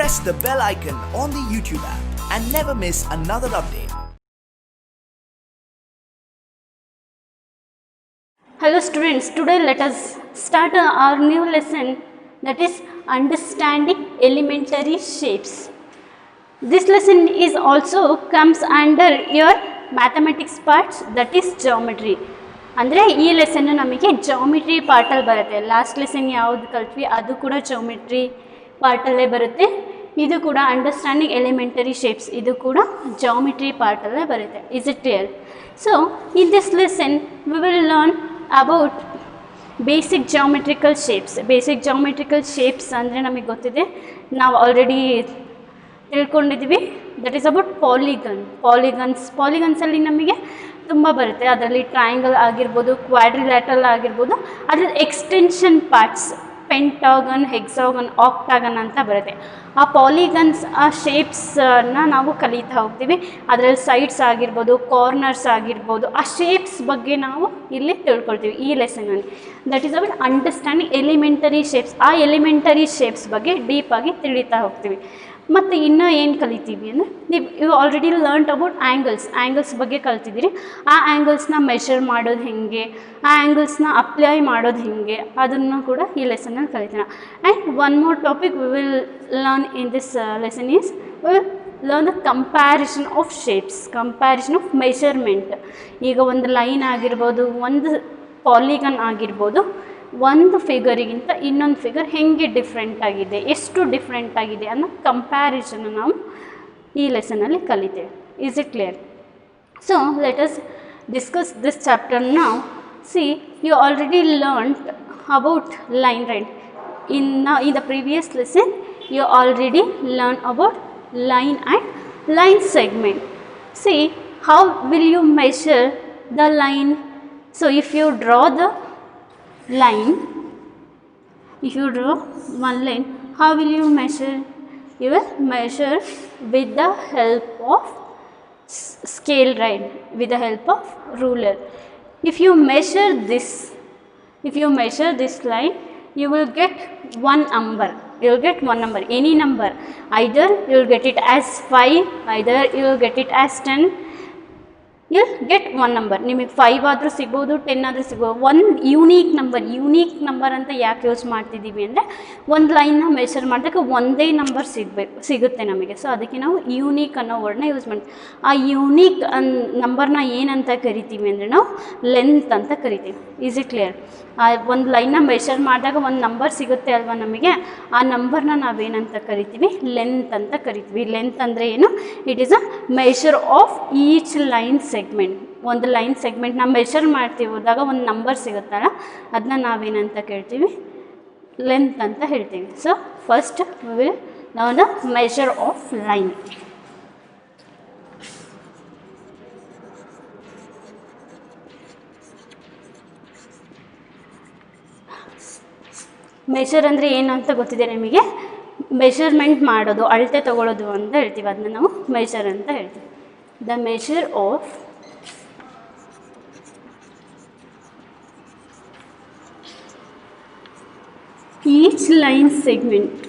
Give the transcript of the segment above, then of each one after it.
press the bell icon on the YouTube app and never miss another update. Hello students, today let us start our new lesson, that is understanding elementary shapes. This lesson is also comes under your mathematics parts, that is geometry. ಅಂದರೆ ಈ lesson ನಮಗೆ geometry ಪಾರ್ಟಲ್ಲಿ ಬರುತ್ತೆ. Last lesson ಯಾವುದು ಕಲ್ತ್ವಿ ಅದು ಕೂಡ geometry ಪಾರ್ಟಲ್ಲೇ ಬರುತ್ತೆ. ಇದು ಕೂಡ ಅಂಡರ್ಸ್ಟ್ಯಾಂಡಿಂಗ್ ಎಲಿಮೆಂಟರಿ ಶೇಪ್ಸ್, ಇದು ಕೂಡ ಜಾಮಿಟ್ರಿ ಪಾರ್ಟಲ್ಲೇ ಬರುತ್ತೆ. Is it clear? So in this lesson we will learn about basic geometrical shapes. Basic geometrical shapes ಅಂದರೆ ನಮಗೆ ಗೊತ್ತಿದೆ, ನಾವು ಆಲ್ರೆಡಿ ತಿಳ್ಕೊಂಡಿದ್ದೀವಿ. ದಟ್ ಈಸ್ ಅಬೌಟ್ ಪಾಲಿಗನ್ಸಲ್ಲಿ ನಮಗೆ ತುಂಬ ಬರುತ್ತೆ. ಅದರಲ್ಲಿ ಟ್ರಯಾಂಗಲ್ ಆಗಿರ್ಬೋದು, ಕ್ವಾಡ್ರಿಲ್ಯಾಟ್ರಲ್ ಆಗಿರ್ಬೋದು, ಅದರಲ್ಲಿ ಎಕ್ಸ್ಟೆನ್ಷನ್ ಪಾರ್ಟ್ಸ್ ಪೆಂಟಾಗನ್, ಹೆಕ್ಸಾಗನ್, ಆಕ್ಟಾಗನ್ ಅಂತ ಬರುತ್ತೆ. ಆ ಪಾಲಿಗನ್ಸ್, ಆ ಶೇಪ್ಸನ್ನ ನಾವು ಕಲಿತಾ ಹೋಗ್ತೀವಿ. ಅದರಲ್ಲಿ ಸೈಡ್ಸ್ ಆಗಿರ್ಬೋದು, ಕಾರ್ನರ್ಸ್ ಆಗಿರ್ಬೋದು, ಆ ಶೇಪ್ಸ್ ಬಗ್ಗೆ ನಾವು ಇಲ್ಲಿ ತಿಳ್ಕೊಳ್ತೀವಿ ಈ ಲೆಸನಲ್ಲಿ. That is about understanding elementary shapes. ಆ ಎಲಿಮೆಂಟರಿ ಶೇಪ್ಸ್ ಬಗ್ಗೆ ಡೀಪಾಗಿ ತಿಳಿತಾ ಹೋಗ್ತೀವಿ. ಮತ್ತು ಇನ್ನೂ ಏನು ಕಲಿತೀವಿ ಅಂದರೆ, ನೀವು ಆಲ್ರೆಡಿ ಲರ್ನ್ಡ್ ಅಬೌಟ್ ಆ್ಯಂಗಲ್ಸ್ ಬಗ್ಗೆ ಕಲ್ತಿದ್ದೀರಿ. ಆ ಆ್ಯಂಗಲ್ಸ್ನ ಮೆಷರ್ ಮಾಡೋದು ಹೇಗೆ, ಆ ಆ್ಯಂಗಲ್ಸ್ನ ಅಪ್ಲೈ ಮಾಡೋದು ಹೇಗೆ, ಅದನ್ನು ಕೂಡ ಈ ಲೆಸನಲ್ಲಿ ಕಲಿತೀವಿ. And one more topic we will learn in this lesson is we will learn the comparison of shapes, comparison of measurement. ಈಗ ಒಂದು ಲೈನ್ ಆಗಿರ್ಬೋದು, ಒಂದು ಪಾಲಿಗನ್ ಆಗಿರ್ಬೋದು, ಒಂದು ಫಿಗರಿಗಿಂತ ಇನ್ನೊಂದು ಫಿಗರ್ ಹೇಗೆ ಡಿಫ್ರೆಂಟ್ ಆಗಿದೆ, ಎಷ್ಟು ಡಿಫ್ರೆಂಟ್ ಆಗಿದೆ ಅನ್ನೋ ಕಂಪ್ಯಾರಿಸನ್ ನಾವು ಈ ಲೆಸನಲ್ಲಿ ಕಲಿತೇವೆ. Is it clear? So let us discuss this chapter now. See, you already learned about line, right? In the previous lesson you already learn about line and line segment. See, how will you measure the line? So if you draw the line, if you draw one line, how will you measure? You will measure with the help of scale, right? With the help of ruler. If you measure this line, you will get one number. You will get one number, any number. Either you will get it as 5, either you will get it as 10. You will get one number. ನಿಮಗೆ 5 ಆದರೂ ಸಿಗ್ಬೋದು, 10 ಆದರೂ ಸಿಗ್ಬೋದು. ಒಂದು unique number ಅಂತ ಯಾಕೆ use ಮಾಡ್ತಿದ್ದೀವಿ ಅಂದರೆ, ಒಂದು ಲೈನ್ನ ಮೆಷರ್ ಮಾಡಿದಾಗ ಒಂದೇ ನಂಬರ್ ಸಿಗುತ್ತೆ ನಮಗೆ. ಸೊ ಅದಕ್ಕೆ ನಾವು ಯೂನೀಕ್ ಅನ್ನೋ ವರ್ಡ್ನ ಯೂಸ್ ಮಾಡ್ತೀವಿ. ಆ ಯೂನೀಕ್ ನಂಬರ್ನ ಏನಂತ ಕರಿತೀವಿ ಅಂದರೆ ನಾವು ಲೆಂತ್ ಅಂತ ಕರಿತೀವಿ. Is it clear? ಒಂದು ಲೈನ್ನ ಮೆಷರ್ ಮಾಡಿದಾಗ ಒಂದು ನಂಬರ್ ಸಿಗುತ್ತೆ ಅಲ್ವಾ ನಮಗೆ, ಆ ನಂಬರ್ನ ನಾವೇನಂತ ಕರಿತೀವಿ? ಲೆಂತ್ ಅಂತ ಕರಿತೀವಿ. ಲೆಂತ್ ಅಂದರೆ ಏನು? It is a measure of each line segment. ಒಂದು ಲೈನ್ ಸೆಗ್ಮೆಂಟ್ನ ಮೆಷರ್ ಮಾಡ್ತೀವಿ ಹೋದಾಗ ಒಂದು ನಂಬರ್ ಸಿಗುತ್ತಲ್ಲ, ಅದನ್ನ ನಾವೇನಂತ ಕೇಳ್ತೀವಿ? ಲೆಂತ್ ಅಂತ ಹೇಳ್ತೀವಿ. So first we will learn the measure of line. Measure ಅಂದರೆ ಏನು ಅಂತ ಗೊತ್ತಿದೆ ನಿಮಗೆ? ಮೆಷರ್ಮೆಂಟ್ ಮಾಡೋದು, ಅಳತೆ ತಗೊಳ್ಳೋದು ಅಂತ ಹೇಳ್ತೀವಿ. ಅದನ್ನ ನಾವು ಮೆಷರ್ ಅಂತ ಹೇಳ್ತೀವಿ. The measure of each line segment.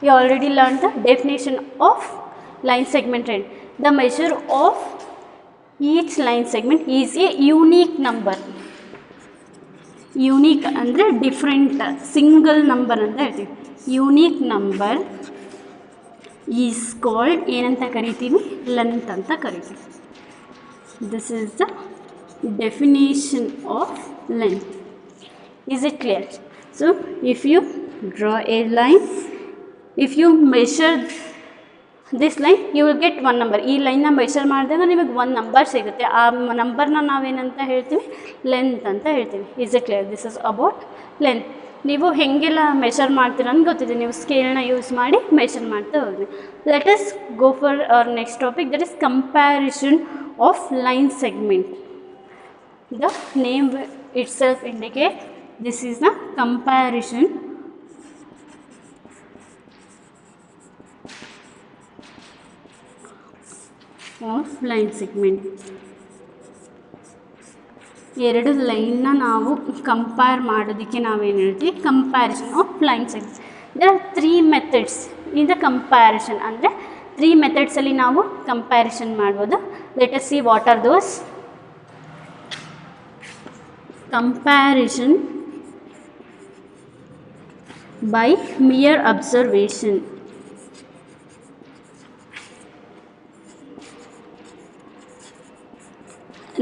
You already learned the definition of line segment, right? The measure of each line segment is a unique number. Unique ಅಂದರೆ ಡಿಫ್ರೆಂಟ್, ಸಿಂಗಲ್ ನಂಬರ್ ಅಂತ ಹೇಳ್ತೀವಿ. ಯೂನಿಕ್ ನಂಬರ್ ಈಸ್ ಕಾಲ್ಡ್ ಏನಂತ ಕರಿತೀವಿ? Length ಅಂತ ಕರಿತೀವಿ. This is the definition of length. Is it clear? So if you draw a line, if you measure this line, you will get one number. ಈ ಲೈನ್ನ measure ಮಾಡಿದಾಗ ನಿಮಗೆ ಒಂದು number ಸಿಗುತ್ತೆ. ಆ ನಂಬರ್ನ ನಾವೇನಂತ ಹೇಳ್ತೀವಿ? ಲೆಂತ್ ಅಂತ ಹೇಳ್ತೀವಿ. Is it clear? This is about length. ನೀವು ಹೇಗೆಲ್ಲ ಮೆಷರ್ ಮಾಡ್ತೀರ ಅಂತ ಗೊತ್ತಿದೆ. ನೀವು ಸ್ಕೇಲ್ನ ಯೂಸ್ ಮಾಡಿ ಮೆಷರ್ ಮಾಡ್ತಾ ಹೋಗಿ. Let us go for our next topic, that is comparison of line segment. The name it self indicate this is the comparison of line segment. ಎರಡು ಲೈನ್ನ ನಾವು ಕಂಪೇರ್ ಮಾಡೋದಕ್ಕೆ ನಾವೇನು ಹೇಳ್ತೀವಿ, comparison of line segments. There are 3 methods in the comparison. ಅಂದರೆ 3 ಮೆಥಡ್ಸಲ್ಲಿ ನಾವು comparison ಮಾಡ್ಬೋದು. Let us see what are those. Comparison by mere observation.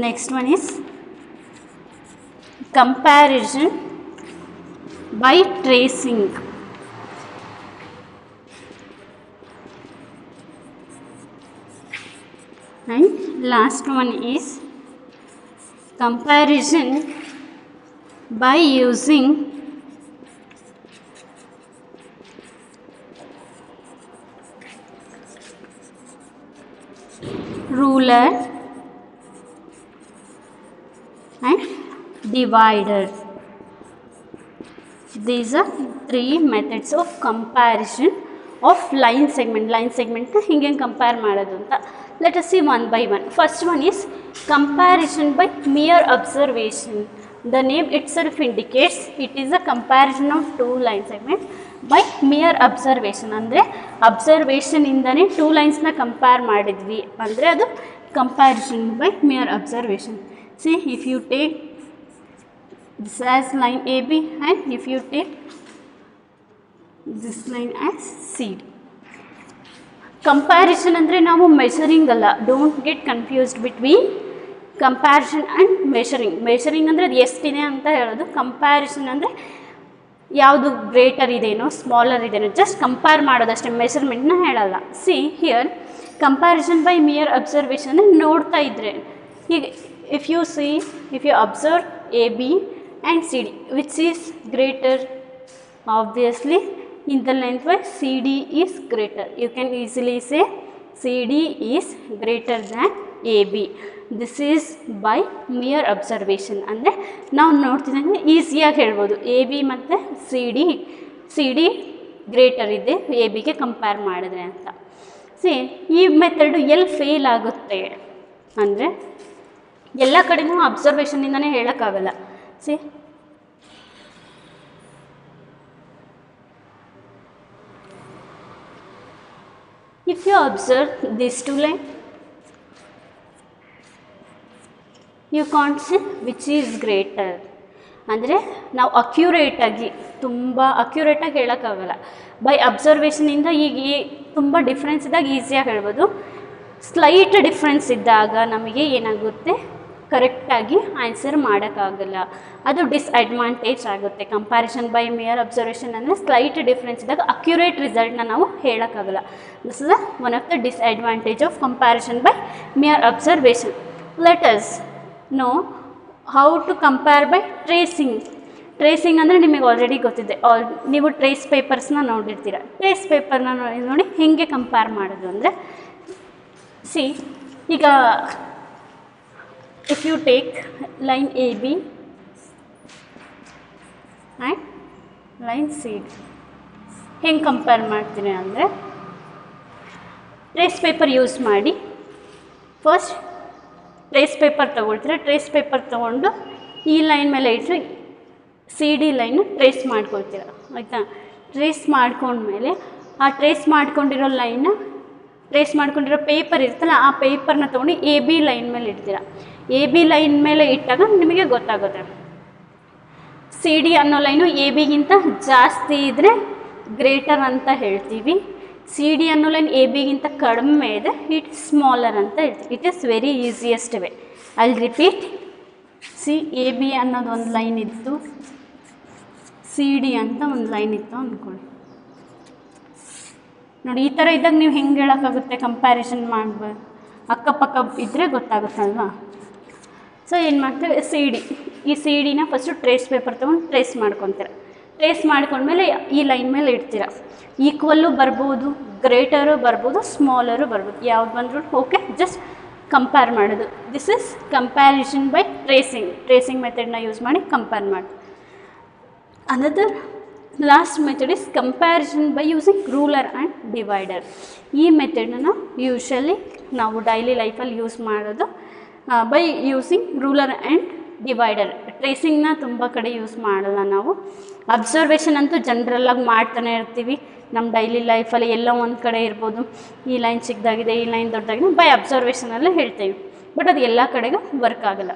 Next one is comparison by tracing. And last one is comparison by using ruler and divider. These are 3 methods of comparison of line segment. Line segment hinge compare ಮಾಡೋದು ಅಂತ. Let us see one by one. First one is comparison by mere observation. The name itself indicates it is a comparison of 2 line segments by mere observation. ಅಂದರೆ observation ಇಂದನೇ 2 ಲೈನ್ಸ್ನ compare ಮಾಡಿದ್ವಿ ಅಂದರೆ ಅದು comparison by mere observation. See, if you take this as line AB and if you take this line as CD. Comparison ಅಂದರೆ ನಾವು measuring ಅಲ್ಲ. Don't get confused between comparison and measuring. Measuring ಅಂದರೆ ಅದು ಎಷ್ಟಿದೆ ಅಂತ ಹೇಳೋದು. ಕಂಪ್ಯಾರಿಸನ್ ಅಂದರೆ ಯಾವುದು ಗ್ರೇಟರ್ ಇದೆನೋ ಸ್ಮಾಲರ್ ಇದೆನೋ ಜಸ್ಟ್ ಕಂಪೇರ್ ಮಾಡೋದಷ್ಟೇ, ಮೆಷರ್ಮೆಂಟ್ನ ಹೇಳಲ್ಲ. See here comparison by mere observation ಅಂದರೆ ನೋಡ್ತಾ ಇದ್ದರೆ ಈಗ if you observe AB and CD, which is greater? Obviously in the lengthwise CD is greater. You can easily say CD is greater than AB. This is by mere observation. ಅಂದರೆ ನಾವು ನೋಡ್ತಿದ್ದಂಗೆ ಈಸಿಯಾಗಿ ಹೇಳ್ಬೋದು AB ಮತ್ತು CD greater ಇದೆ ABಗೆ compare ಮಾಡಿದ್ರೆ ಅಂತ. C ಈ method ಎಲ್ಲಿ ಫೇಲ್ ಆಗುತ್ತೆ ಅಂದರೆ ಎಲ್ಲ ಕಡೆನೂ ಅಬ್ಸರ್ವೇಷನಿಂದನೇ ಹೇಳೋಕ್ಕಾಗಲ್ಲ. C if you observe these 2 lines, you can't say which is greater. ಅಂದರೆ ನಾವು ಅಕ್ಯುರೇಟಾಗಿ ತುಂಬ ಅಕ್ಯುರೇಟಾಗಿ ಹೇಳೋಕ್ಕಾಗಲ್ಲ. ಬೈ ಅಬ್ಸರ್ವೇಷನಿಂದ ಈಗ ತುಂಬ ಡಿಫ್ರೆನ್ಸ್ ಇದ್ದಾಗ ಈಸಿಯಾಗಿ ಹೇಳ್ಬೋದು. ಸ್ಲೈಟ್ ಡಿಫ್ರೆನ್ಸ್ ಇದ್ದಾಗ ನಮಗೆ ಏನಾಗುತ್ತೆ, ಕರೆಕ್ಟಾಗಿ ಆನ್ಸರ್ ಮಾಡೋಕ್ಕಾಗಲ್ಲ. ಅದು ಡಿಸ್ಅಡ್ವಾಂಟೇಜ್ ಆಗುತ್ತೆ. ಕಂಪ್ಯಾರಿಸನ್ ಬೈ ಮಿಯರ್ ಅಬ್ಸರ್ವೇಷನ್ ಅಂದರೆ ಸ್ಲೈಟ್ ಡಿಫ್ರೆನ್ಸ್ ಇದ್ದಾಗ ಅಕ್ಯುರೇಟ್ ರಿಸಲ್ಟ್ನ ನಾವು ಹೇಳೋಕ್ಕಾಗಲ್ಲ. This is one of the disadvantage of comparison by mere observation. Let us know how to compare by tracing. Tracing ಅಂದರೆ ನಿಮಗೆ ಆಲ್ರೆಡಿ ಗೊತ್ತಿದೆ. ನೀವು ಟ್ರೇಸ್ ಪೇಪರ್ಸ್ನ ನೋಡಿರ್ತೀರ. ಟ್ರೇಸ್ ಪೇಪರ್ನ ನೋಡಿ ಹೇಗೆ ಕಂಪೇರ್ ಮಾಡೋದು ಅಂದರೆ, ಸಿ ಈಗ if you take line AB and line CD, ಹೆಂಗೆ ಕಂಪೇರ್ ಮಾಡ್ತೀನಿ ಅಂದರೆ ಟ್ರೇಸ್ ಪೇಪರ್ ಯೂಸ್ ಮಾಡಿ ಫಸ್ಟ್ ಟ್ರೇಸ್ ಪೇಪರ್ ತೊಗೊಳ್ತೀರ. ಟ್ರೇಸ್ ಪೇಪರ್ ತೊಗೊಂಡು ಈ ಲೈನ್ ಮೇಲೆ ಇಟ್ಟರೆ CD ಲೈನ್ ಟ್ರೇಸ್ ಮಾಡ್ಕೊಳ್ತೀರ, ಆಯಿತಾ. ಟ್ರೇಸ್ ಮಾಡ್ಕೊಂಡ್ಮೇಲೆ ಆ ಟ್ರೇಸ್ ಮಾಡ್ಕೊಂಡಿರೋ ಲೈನ್ನ ಟ್ರೇಸ್ ಮಾಡ್ಕೊಂಡಿರೋ ಪೇಪರ್ ಇರ್ತಲ್ಲ, ಆ ಪೇಪರ್ನ ತೊಗೊಂಡು AB ಲೈನ್ ಮೇಲೆ ಇಡ್ತೀರ. AB ಲೈನ್ ಮೇಲೆ ಇಟ್ಟಾಗ ನಿಮಗೆ ಗೊತ್ತಾಗುತ್ತೆ CD ಅನ್ನೋ ಲೈನು ABಗಿಂತ ಜಾಸ್ತಿ ಇದ್ದರೆ ಗ್ರೇಟರ್ ಅಂತ ಹೇಳ್ತೀವಿ. CD ಅನ್ನೋ ಲೈನ್ ABಗಿಂತ ಕಡಿಮೆ ಇದೆ, ಇಟ್ ಸ್ಮಾಲರ್ ಅಂತ ಹೇಳ್ತೀವಿ. It is very easiest way. I repeat. AB ಅನ್ನೋದು ಒಂದು ಲೈನ್ ಇತ್ತು, CD ಅಂತ ಒಂದು ಲೈನ್ ಇತ್ತು ಅಂದ್ಕೊಳ್ಳಿ. ನೋಡಿ, ಈ ಥರ ಇದ್ದಾಗ ನೀವು ಹೆಂಗೆ ಹೇಳೋಕ್ಕಾಗುತ್ತೆ, ಕಂಪ್ಯಾರಿಸನ್ ಮಾಡ್ಬೋದು. ಅಕ್ಕಪಕ್ಕ ಇದ್ದರೆ ಗೊತ್ತಾಗುತ್ತಲ್ವಾ. ಸೊ ಏನು ಮಾಡ್ತೇವೆ, ಈ CDನ ಫಸ್ಟು ಟ್ರೇಸ್ ಪೇಪರ್ ತೊಗೊಂಡು ಟ್ರೇಸ್ ಮಾಡ್ಕೊತೀರ. ಟ್ರೇಸ್ ಮಾಡ್ಕೊಂಡ್ಮೇಲೆ ಈ ಲೈನ್ ಮೇಲೆ ಇಡ್ತೀರ. ಈಕ್ವಲ್ಲು ಬರ್ಬೋದು, ಗ್ರೇಟರು ಬರ್ಬೋದು, ಸ್ಮಾಲರು ಬರ್ಬೋದು, ಯಾವ್ದು ಬಂದರೂ ಓಕೆ. ಜಸ್ಟ್ ಕಂಪೇರ್ ಮಾಡೋದು. This is comparison by tracing ಮೆಥಡ್ನ ಯೂಸ್ ಮಾಡಿ ಕಂಪೇರ್ ಮಾಡಿ. Another last method is comparison by using ruler and divider. ಈ ಮೆಥಡನ್ನು ಯೂಶಲಿ ನಾವು ಡೈಲಿ ಲೈಫಲ್ಲಿ ಯೂಸ್ ಮಾಡೋದು by using ruler and divider. ಟ್ರೇಸಿಂಗ್ನ ತುಂಬ ಕಡೆ ಯೂಸ್ ಮಾಡಲ್ಲ ನಾವು. ಅಬ್ಸರ್ವೇಷನ್ ಅಂತೂ ಜನರಲ್ಲಾಗಿ ಮಾಡ್ತಾನೆ ಇರ್ತೀವಿ ನಮ್ಮ ಡೈಲಿ ಲೈಫಲ್ಲಿ. ಎಲ್ಲೋ ಒಂದು ಕಡೆ ಇರ್ಬೋದು, ಈ ಲೈನ್ ಚಿಕ್ಕದಾಗಿದೆ, ಈ ಲೈನ್ ದೊಡ್ಡದಾಗಿದೆ, ಬೈ ಅಬ್ಸರ್ವೇಷನಲ್ಲೇ ಹೇಳ್ತೀವಿ. ಬಟ್ ಅದು ಎಲ್ಲ ಕಡೆಗೂ ವರ್ಕ್ ಆಗಲ್ಲ.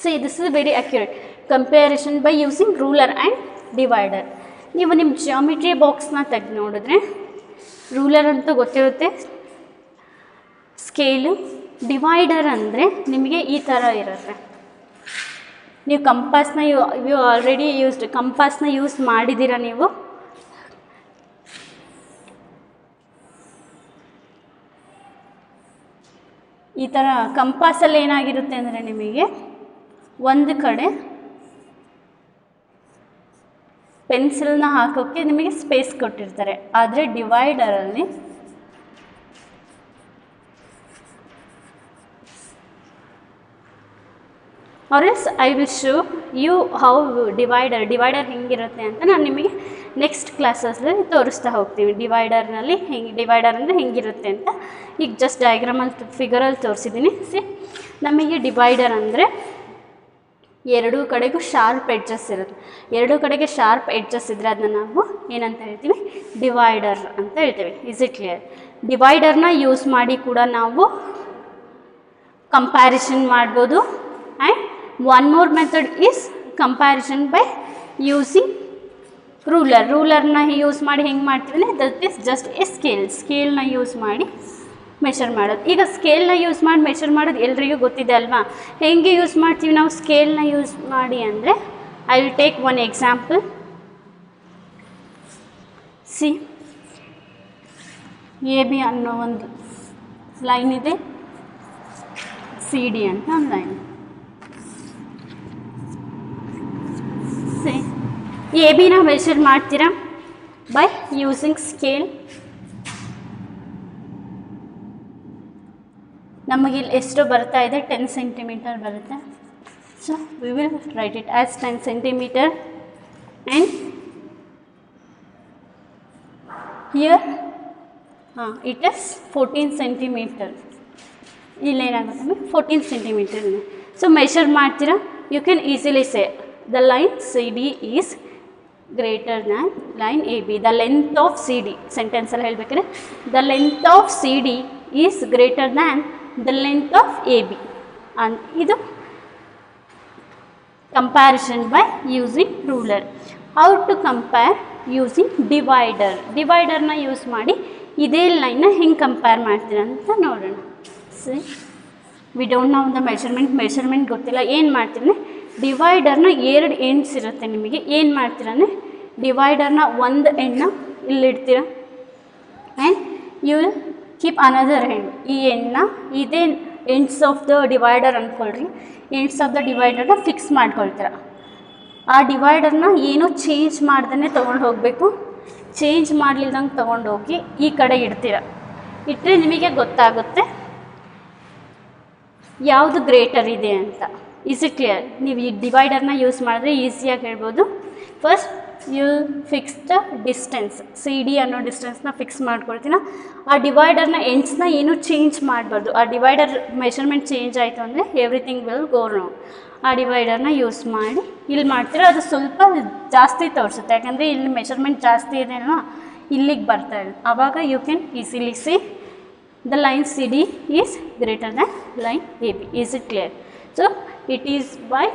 See this is very accurate. Comparison by using ruler and divider. ನೀವು ನಿಮ್ಮ ಜಿಯೋಮೆಟ್ರಿ ಬಾಕ್ಸ್ನ ತೆಗೆದು ನೋಡಿದ್ರೆ ರೂಲರ್ ಅಂತೂ ಗೊತ್ತಿರುತ್ತೆ, ಸ್ಕೇಲು. ಡಿವೈಡರ್ ಅಂದರೆ ನಿಮಗೆ ಈ ಥರ ಇರುತ್ತೆ. ನೀವು ಕಂಪಾಸ್ನ ಯು ಆಲ್ರೆಡಿ ಕಂಪಾಸ್ನ ಯೂಸ್ ಮಾಡಿದ್ದೀರಾ ನೀವು. ಈ ಥರ ಕಂಪಾಸಲ್ಲಿ ಏನಾಗಿರುತ್ತೆ ಅಂದರೆ ನಿಮಗೆ ಒಂದು ಕಡೆ ಪೆನ್ಸಿಲ್ನ ಹಾಕೋಕ್ಕೆ ನಿಮಗೆ ಸ್ಪೇಸ್ ಕೊಟ್ಟಿರ್ತಾರೆ. ಆದರೆ ಡಿವೈಡರಲ್ಲಿ or else I will show you how divider ಹೆಂಗಿರುತ್ತೆ ಅಂತ ನಾನು ನಿಮಗೆ ನೆಕ್ಸ್ಟ್ ಕ್ಲಾಸಸ್ಸಲ್ಲಿ ತೋರಿಸ್ತಾ ಹೋಗ್ತೀವಿ. ಡಿವೈಡರ್ ಅಂದರೆ ಹೆಂಗಿರುತ್ತೆ ಅಂತ ಈಗ ಜಸ್ಟ್ ಡಯಾಗ್ರಾಮಲ್ಲಿ ಫಿಗರಲ್ಲಿ ತೋರಿಸಿದ್ದೀನಿ. ಸಿ, ನಮಗೆ ಡಿವೈಡರ್ ಅಂದರೆ ಎರಡೂ ಕಡೆಗೂ ಶಾರ್ಪ್ ಎಡ್ಜಸ್ ಇರುತ್ತೆ. ಎರಡೂ ಕಡೆಗೆ ಶಾರ್ಪ್ ಎಡ್ಜಸ್ ಇದ್ದರೆ ಅದನ್ನ ನಾವು ಏನಂತ ಹೇಳ್ತೀವಿ? ಡಿವೈಡರ್ ಅಂತ ಹೇಳ್ತೀವಿ. Is it clear? ಡಿವೈಡರ್ನ ಯೂಸ್ ಮಾಡಿ ಕೂಡ ನಾವು ಕಂಪ್ಯಾರಿಸನ್ ಮಾಡ್ಬೋದು. And one more method is comparison by using ರೂಲರ್ನ ಯೂಸ್ ಮಾಡಿ ಹೆಂಗೆ ಮಾಡ್ತೀವಿ? ದಟ್ ಈಸ್ ಜಸ್ಟ್ ಎ ಸ್ಕೇಲ್ನ ಯೂಸ್ ಮಾಡಿ ಮೆಷರ್ ಮಾಡೋದು. ಈಗ ಸ್ಕೇಲ್ನ ಯೂಸ್ ಮಾಡಿ ಮೆಷರ್ ಮಾಡೋದು ಎಲ್ರಿಗೂ ಗೊತ್ತಿದೆ ಅಲ್ವಾ? ಹೆಂಗೆ ಯೂಸ್ ಮಾಡ್ತೀವಿ ನಾವು ಸ್ಕೇಲ್ನ ಯೂಸ್ ಮಾಡಿ ಅಂದರೆ, I will take one example. See, A B ಅನ್ನೋ ಒಂದು ಲೈನ್ ಇದೆ, ಸಿ ಡಿ ಅಂತ ಒಂದು ಲೈನ್. ಸಿ, ಎ ಬಿನ ಮೆಷರ್ ಮಾಡ್ತೀರಾ ಬೈ ಯೂಸಿಂಗ್ ಸ್ಕೇಲ್. ನಮಗಿಲ್ಲಿ ಎಷ್ಟು ಬರ್ತಾ ಇದೆ? 10 ಸೆಂಟಿಮೀಟರ್ ಬರುತ್ತೆ. So we will write it as 10 centimetre. And here it is 14 centimetre. ಇಲ್ಲೇನಾಗುತ್ತೆ? 14 ಸೆಂಟಿಮೀಟರ್. ಸೊ ಮೆಷರ್ ಮಾಡ್ತೀರಾ. You can easily say the line C D is greater than line A B. The length of C D, ಸೆಂಟೆನ್ಸಲ್ಲಿ ಹೇಳಬೇಕಾದ್ರೆ the length of C D is greater than the length of A B. and ಇದು comparison by using ruler. How to compare using ಡಿವೈಡರ್ನ use ಮಾಡಿ ಇದೇ ಲೈನ್ನ ಹೆಂಗೆ compare ಮಾಡ್ತೀರ ಅಂತ ನೋಡೋಣ. ಸರಿ, we don't know the measurement ಗೊತ್ತಿಲ್ಲ. ಏನು ಮಾಡ್ತೀರಿ? ಡಿವೈಡರ್ನ 2 ಎಂಡ್ಸ್ ಇರುತ್ತೆ ನಿಮಗೆ. ಏನು ಮಾಡ್ತೀರ ಅಂದರೆ ಡಿವೈಡರ್ನ ಒಂದು ಎಂಡ್ನ ಇಲ್ಲಿಡ್ತೀರ and you will keep another end. ಈ ಎಂಡ್ನ ಇದೇ ಎಂಡ್ಸ್ ಆಫ್ ದ ಡಿವೈಡರ್ ಅಂದ್ಕೊಳ್ರಿ. ಎಂಡ್ಸ್ ಆಫ್ ದ ಡಿವೈಡರ್ನ ಫಿಕ್ಸ್ ಮಾಡ್ಕೊಳ್ತೀರ. ಆ ಡಿವೈಡರ್ನ ಏನೂ ಚೇಂಜ್ ಮಾಡ್ದೇ ತೊಗೊಂಡು ಹೋಗಬೇಕು. ಚೇಂಜ್ ಮಾಡಲಿಲ್ದಂಗೆ ತೊಗೊಂಡೋಗಿ ಈ ಕಡೆ ಇಡ್ತೀರ. ಇಟ್ಟರೆ ನಿಮಗೆ ಗೊತ್ತಾಗುತ್ತೆ ಯಾವುದು ಗ್ರೇಟರ್ ಇದೆ ಅಂತ. Is it clear? ನೀವು ಈ ಡಿವೈಡರ್ನ ಯೂಸ್ ಮಾಡಿದ್ರೆ ಈಸಿಯಾಗಿ ಹೇಳ್ಬೋದು. First you fix the distance, C D ಅನ್ನೋ ಡಿಸ್ಟೆನ್ಸ್ನ ಫಿಕ್ಸ್ ಮಾಡ್ಕೊಳ್ತೀನ. ಆ ಡಿವೈಡರ್ನ ಎಂಡ್ಸ್ನ ಏನೂ ಚೇಂಜ್ ಮಾಡಬಾರ್ದು. ಆ ಡಿವೈಡರ್ ಮೆಷರ್ಮೆಂಟ್ ಚೇಂಜ್ ಆಯಿತು ಅಂದರೆ ಎವ್ರಿಥಿಂಗ್ ವಿಲ್ ಗೋ ರಾಂಗ್. ಆ ಡಿವೈಡರ್ನ ಯೂಸ್ ಮಾಡಿ ಇಲ್ಲಿ ಮಾಡ್ತೀರ. ಅದು ಸ್ವಲ್ಪ ಜಾಸ್ತಿ ತೋರಿಸುತ್ತೆ, ಯಾಕಂದರೆ ಇಲ್ಲಿ ಮೆಷರ್ಮೆಂಟ್ ಜಾಸ್ತಿ ಇದೆ ಅಲ್ವಾ, ಇಲ್ಲಿಗೆ ಬರ್ತಾ ಇದೆ. ಆವಾಗ you can easily see the line CD is greater than line AB. Is it clear? So it is by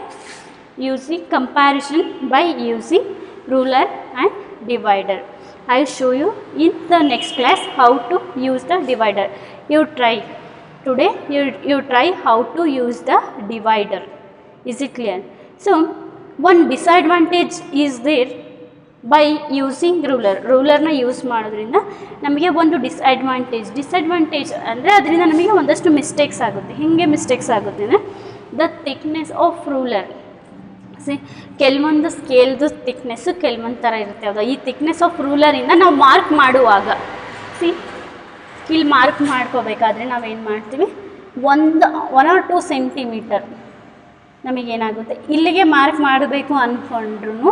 using comparison by using ruler and divider. I will show you in the next class how to use the divider. You try today. You try how to use the divider. Is it clear? So one disadvantage is there by using ರೂಲರ್ನ use ಮಾಡೋದ್ರಿಂದ ನಮಗೆ ಒಂದು disadvantage ಅಂದರೆ ಅದರಿಂದ ನಮಗೆ ಒಂದಷ್ಟು mistakes ಆಗುತ್ತೆ. ಹೇಗೆ ಮಿಸ್ಟೇಕ್ಸ್ ಆಗುತ್ತೆ ಅಂದರೆ the thickness of ruler. C, ಕೆಲವೊಂದು ಸ್ಕೇಲ್ದು ಥಿಕ್ನೆಸ್ಸು ಕೆಲವೊಂದು ಥರ ಇರುತ್ತೆ. ಹೌದಾ? ಈ ಥಿಕ್ನೆಸ್ ಆಫ್ ರೂಲರಿಂದ ನಾವು ಮಾರ್ಕ್ ಮಾಡುವಾಗ, ಇಲ್ಲಿ ಮಾರ್ಕ್ ಮಾಡ್ಕೋಬೇಕಾದ್ರೆ ನಾವೇನು ಮಾಡ್ತೀವಿ, 1 or 2 ಸೆಂಟಿಮೀಟರ್ ನಮಗೇನಾಗುತ್ತೆ, ಇಲ್ಲಿಗೆ ಮಾರ್ಕ್ ಮಾಡಬೇಕು ಅಂದ್ಕೊಂಡ್ರೂ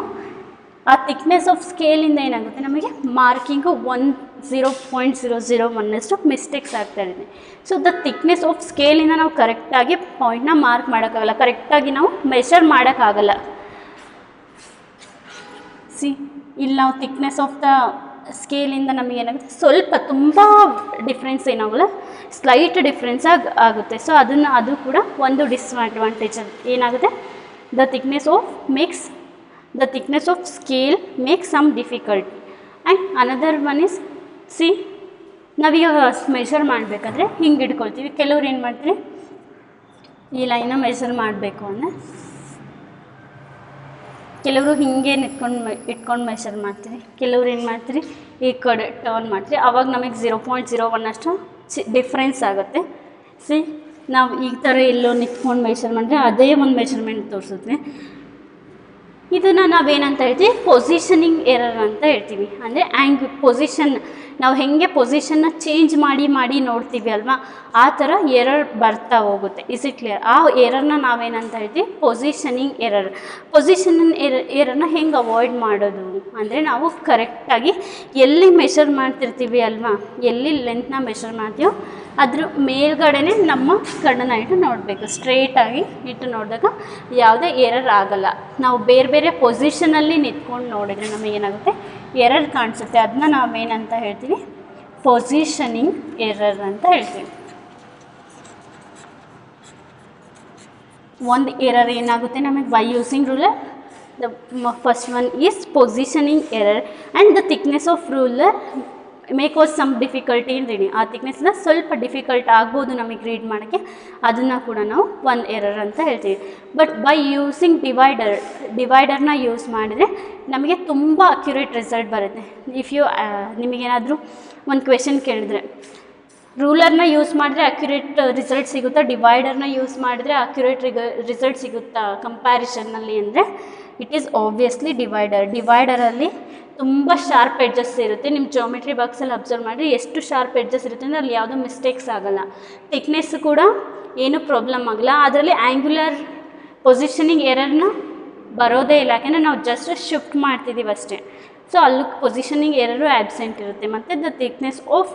ಆ ಥಿಕ್ನೆಸ್ ಆಫ್ ಸ್ಕೇಲಿಂದ ಏನಾಗುತ್ತೆ, ನಮಗೆ ಮಾರ್ಕಿಂಗು 0.001 ಮಿಸ್ಟೇಕ್ಸ್ ಆಗ್ತಾ ಇದೆ. ಸೊ ದ ಥಿಕ್ನೆಸ್ ಆಫ್ ಸ್ಕೇಲಿಂದ ನಾವು ಕರೆಕ್ಟಾಗಿ ಪಾಯಿಂಟ್ನ ಮಾರ್ಕ್ ಮಾಡೋಕ್ಕಾಗಲ್ಲ, ಕರೆಕ್ಟಾಗಿ ನಾವು ಮೆಷರ್ ಮಾಡೋಕ್ಕಾಗಲ್ಲ. ಸಿ ಇಲ್ಲಿ ನಾವು ಥಿಕ್ನೆಸ್ ಆಫ್ ದ ಸ್ಕೇಲಿಂದ ನಮಗೇನಾಗುತ್ತೆ, ಸ್ವಲ್ಪ ತುಂಬ ಡಿಫ್ರೆನ್ಸ್ ಏನಾಗಲ್ಲ, ಸ್ಲೈಟ್ ಡಿಫ್ರೆನ್ಸ್ ಆಗುತ್ತೆ. ಸೊ ಅದು ಕೂಡ ಒಂದು ಡಿಸ್ಅಡ್ವಾಂಟೇಜ್ ಏನಾಗುತ್ತೆ, the thickness of scale makes some difficulty. And another one is C, ನಾವೀಗ ಮೆಷರ್ ಮಾಡಬೇಕಾದ್ರೆ ಹಿಂಗೆ ಇಟ್ಕೊಳ್ತೀವಿ. ಕೆಲವ್ರು ಏನು ಮಾಡ್ತೀವಿ, ಈ ಲೈನ ಮೆಷರ್ ಮಾಡಬೇಕು ಅಂದರೆ ಕೆಲವರು ಹಿಂಗೆ ಇಟ್ಕೊಂಡು ಮೆಷರ್ ಮಾಡ್ತೀವಿ, ಕೆಲವ್ರು ಏನು ಮಾಡ್ತೀರಿ ಈ ಕಡೆ ಟರ್ನ್ ಮಾಡ್ತೀವಿ. ಆವಾಗ ನಮಗೆ 0.01 ಅಷ್ಟು ಡಿಫ್ರೆನ್ಸ್ ಆಗುತ್ತೆ. ಸಿ ನಾವು ಈ ಥರ ಎಲ್ಲೋ ನಿಂತ್ಕೊಂಡು ಮೆಷರ್ ಮಾಡಿದ್ರೆ ಅದೇ ಒಂದು ಮೆಷರ್ಮೆಂಟ್ ತೋರಿಸುತ್ತೆ. ಇದನ್ನು ನಾವೇನಂತ ಹೇಳ್ತೀವಿ, ಪೊಸಿಷನಿಂಗ್ ಎರರ್ ಅಂತ ಹೇಳ್ತೀವಿ. ಅಂದರೆ ಪೊಸಿಷನ್ ನಾವು ಹೇಗೆ ಪೊಸಿಷನ್ನ ಚೇಂಜ್ ಮಾಡಿ ನೋಡ್ತೀವಿ ಅಲ್ವಾ, ಆ ಥರ ಎರರ್ ಬರ್ತಾ ಹೋಗುತ್ತೆ. Is it clear? ಆ ಎರರ್ನ ನಾವೇನಂತ ಹೇಳ್ತೀವಿ, ಪೊಸಿಷನಿಂಗ್ ಎರರ್. ಎರರ್ನ ಹೆಂಗೆ ಅವಾಯ್ಡ್ ಮಾಡೋದು ಅಂದರೆ, ನಾವು ಕರೆಕ್ಟಾಗಿ ಎಲ್ಲಿ ಮೆಷರ್ ಮಾಡ್ತಿರ್ತೀವಿ ಅಲ್ವಾ, ಎಲ್ಲಿ ಲೆಂತ್ನ ಮೆಷರ್ ಮಾಡ್ತೀವೋ ಅದ್ರ ಮೇಲ್ಗಡೆನೇ ನಮ್ಮ ಕಣ್ಣನ್ನು ಇಟ್ಟು ನೋಡಬೇಕು. ಸ್ಟ್ರೇಟಾಗಿ ಇಟ್ಟು ನೋಡಿದಾಗ ಯಾವುದೇ ಎರರ್ ಆಗಲ್ಲ. ನಾವು ಬೇರೆ ಬೇರೆ ಪೊಸಿಷನಲ್ಲಿ ನಿಂತ್ಕೊಂಡು ನೋಡಿದರೆ ನಮಗೇನಾಗುತ್ತೆ, ಎರರ್ ಕಾಣಿಸುತ್ತೆ. ಅದನ್ನ ನಾವೇನಂತ ಹೇಳ್ತೀವಿ, ಪೊಸಿಷನಿಂಗ್ ಎರರ್ ಅಂತ ಹೇಳ್ತೀವಿ. ಒಂದು ಎರರ್ ಏನಾಗುತ್ತೆ ನಮಗೆ by using ruler. The first one is positioning error and the thickness of ruler may cause some difficulty in reading. ಆ ಥಿಕ್ನೆಸ್ನ ಸ್ವಲ್ಪ ಡಿಫಿಕಲ್ಟ್ ಆಗ್ಬೋದು ನಮಗೆ ರೀಡ್ ಮಾಡೋಕ್ಕೆ, ಅದನ್ನು ಕೂಡ ನಾವು ಒಂದು ಎರರ್ ಅಂತ ಹೇಳ್ತೀವಿ. ಬಟ್ ಬೈ ಯೂಸಿಂಗ್ ಡಿವೈಡರ್ನ ಯೂಸ್ ಮಾಡಿದರೆ ನಮಗೆ ತುಂಬ ಅಕ್ಯುರೇಟ್ ರಿಸಲ್ಟ್ ಬರುತ್ತೆ. ಇಫ್ ಯು ನಿಮಗೇನಾದರೂ ಒಂದು ಕ್ವೆಶನ್ ಕೇಳಿದ್ರೆ, ರೂಲರ್ನ ಯೂಸ್ ಮಾಡಿದ್ರೆ ಅಕ್ಯುರೇಟ್ ರಿಸಲ್ಟ್ ಸಿಗುತ್ತಾ, ಡಿವೈಡರ್ನ ಯೂಸ್ ಮಾಡಿದ್ರೆ ಅಕ್ಯುರೇಟ್ ರಿಸಲ್ಟ್ ಸಿಗುತ್ತಾ ಕಂಪ್ಯಾರಿಷನ್ನಲ್ಲಿ ಅಂದರೆ, ಇಟ್ ಈಸ್ ಆಬ್ವಿಯಸ್ಲಿ ಡಿವೈಡರಲ್ಲಿ ತುಂಬ ಶಾರ್ಪ್ ಎಡ್ಜಸ್ ಇರುತ್ತೆ. ನಿಮ್ಮ ಜಾಮೆಟ್ರಿ ಬಾಕ್ಸಲ್ಲಿ ಅಬ್ಸರ್ವ್ ಮಾಡಿ ಎಷ್ಟು ಶಾರ್ಪ್ ಎಡ್ಜಸ್ ಇರುತ್ತೆ ಅಂದರೆ ಅಲ್ಲಿ ಯಾವುದೂ ಮಿಸ್ಟೇಕ್ಸ್ ಆಗೋಲ್ಲ. ಥಿಕ್ನೆಸ್ ಕೂಡ ಏನೂ ಪ್ರಾಬ್ಲಮ್ ಆಗಲ್ಲ. ಅದರಲ್ಲಿ ಆ್ಯಂಗ್ಯುಲರ್ ಪೊಸಿಷನಿಂಗ್ ಎರರ್ನ ಬರೋದೇ ಇಲ್ಲ, ಯಾಕೆಂದರೆ ನಾವು ಜಸ್ಟ್ ಶಿಫ್ಟ್ ಮಾಡ್ತಿದ್ದೀವಿ ಅಷ್ಟೇ. ಸೊ ಅಲ್ಲಿ ಪೊಸಿಷನಿಂಗ್ ಎರರು ಆ್ಯಬ್ಸೆಂಟ್ ಇರುತ್ತೆ. ಮತ್ತು ದ ಥಿಕ್ನೆಸ್ ಆಫ್